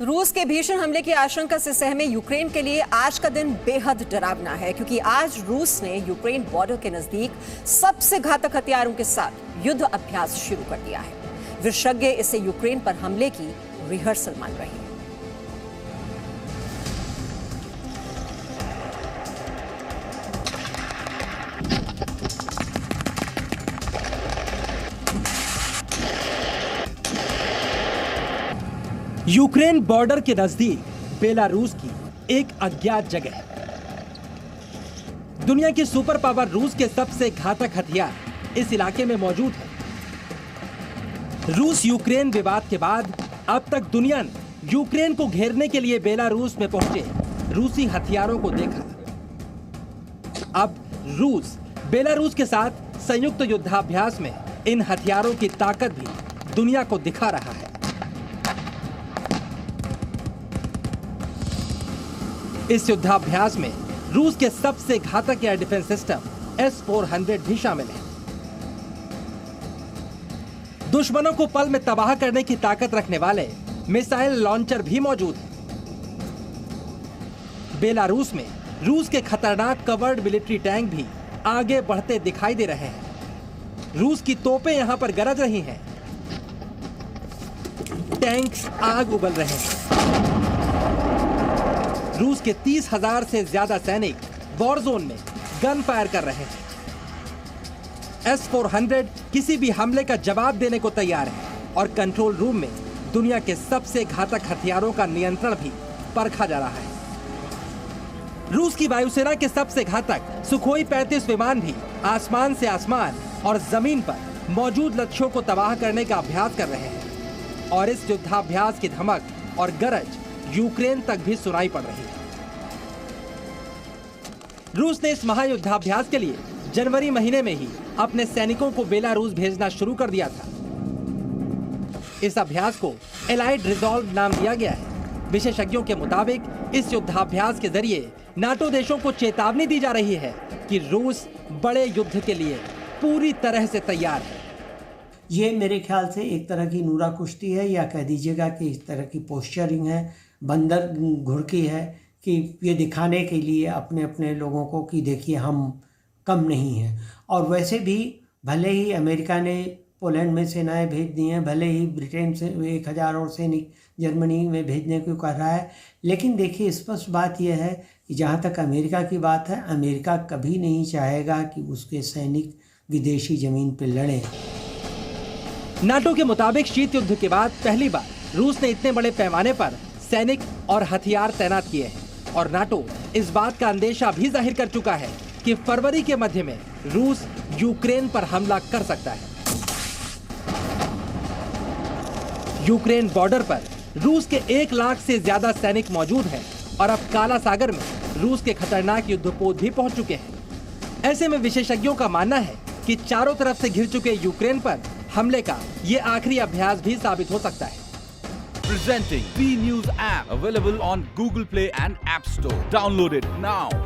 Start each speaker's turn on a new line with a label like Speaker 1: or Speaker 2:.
Speaker 1: रूस के भीषण हमले की आशंका से सहमे यूक्रेन के लिए आज का दिन बेहद डरावना है, क्योंकि आज रूस ने यूक्रेन बॉर्डर के नजदीक सबसे घातक हथियारों के साथ युद्ध अभ्यास शुरू कर दिया है। विशेषज्ञ इसे यूक्रेन पर हमले की रिहर्सल मान रहे हैं।
Speaker 2: यूक्रेन बॉर्डर के नजदीक बेलारूस की एक अज्ञात जगह है। दुनिया की सुपर पावर रूस के सबसे घातक हथियार इस इलाके में मौजूद है। रूस यूक्रेन विवाद के बाद अब तक दुनिया ने यूक्रेन को घेरने के लिए बेलारूस में पहुंचे रूसी हथियारों को देखा। अब रूस बेलारूस के साथ संयुक्त युद्धाभ्यास में इन हथियारों की ताकत भी दुनिया को दिखा रहा है। इस युद्धाभ्यास में रूस के सबसे घातक एयर डिफेंस सिस्टम S-400 भी शामिल है। दुश्मनों को पल में तबाह करने की ताकत रखने वाले मिसाइल लॉन्चर भी मौजूद हैं। बेलारूस में रूस के खतरनाक कवर्ड मिलिट्री टैंक भी आगे बढ़ते दिखाई दे रहे हैं। रूस की तोपें यहां पर गरज रही हैं। टैंक्स आग उगल रहे हैं। रूस के 30,000 से ज्यादा सैनिक वॉर जोन में गन फायर कर रहे हैं। S-400 किसी भी हमले का जवाब देने को तैयार है और कंट्रोल रूम में दुनिया के सबसे घातक हथियारों का नियंत्रण भी परखा जा रहा है। रूस की वायुसेना के सबसे घातक सुखोई 35 विमान भी आसमान से आसमान और जमीन पर मौजूद लक्ष्यों को तबाह करने का अभ्यास कर रहे हैं और इस युद्धाभ्यास की धमक और गरज यूक्रेन तक भी सुनाई पड़ रही है। रूस ने इस महायुद्धाभ्यास के लिए जनवरी महीने में ही अपने सैनिकों को बेलारूस भेजना शुरू कर दिया था। इस अभ्यास को एलाइड रिजॉल्व नाम दिया गया है। विशेषज्ञों के मुताबिक इस युद्धाभ्यास के जरिए नाटो देशों को चेतावनी दी जा रही है कि रूस बड़े युद्ध के लिए पूरी तरह से तैयार है।
Speaker 3: ये मेरे ख्याल से एक तरह की नूरा कुश्ती है, या कह दीजिएगा कि इस तरह की पोस्चरिंग है, बंदर घुड़की है, कि ये दिखाने के लिए अपने अपने लोगों को कि देखिए हम कम नहीं हैं। और वैसे भी भले ही अमेरिका ने पोलैंड में सेनाएं भेज दी हैं, भले ही ब्रिटेन से 1,000 और सैनिक जर्मनी में भेजने को कह रहा है, लेकिन देखिए स्पष्ट बात यह है कि जहाँ तक अमेरिका की बात है, अमेरिका कभी नहीं चाहेगा कि उसके सैनिक विदेशी जमीन पर लड़ें।
Speaker 2: नाटो के मुताबिक शीत युद्ध के बाद पहली बार रूस ने इतने बड़े पैमाने पर सैनिक और हथियार तैनात किए हैं और नाटो इस बात का अंदेशा भी जाहिर कर चुका है कि फरवरी के मध्य में रूस यूक्रेन पर हमला कर सकता है। यूक्रेन बॉर्डर पर रूस के 1 लाख से ज्यादा सैनिक मौजूद हैं और अब काला सागर में रूस के खतरनाक युद्धपोत भी पहुंच चुके हैं। ऐसे में विशेषज्ञों का मानना है कि चारों तरफ से घिर चुके यूक्रेन पर हमले का ये आखिरी अभ्यास भी साबित हो सकता है।
Speaker 4: Presenting B News app, available on Google Play and App Store. Download it now.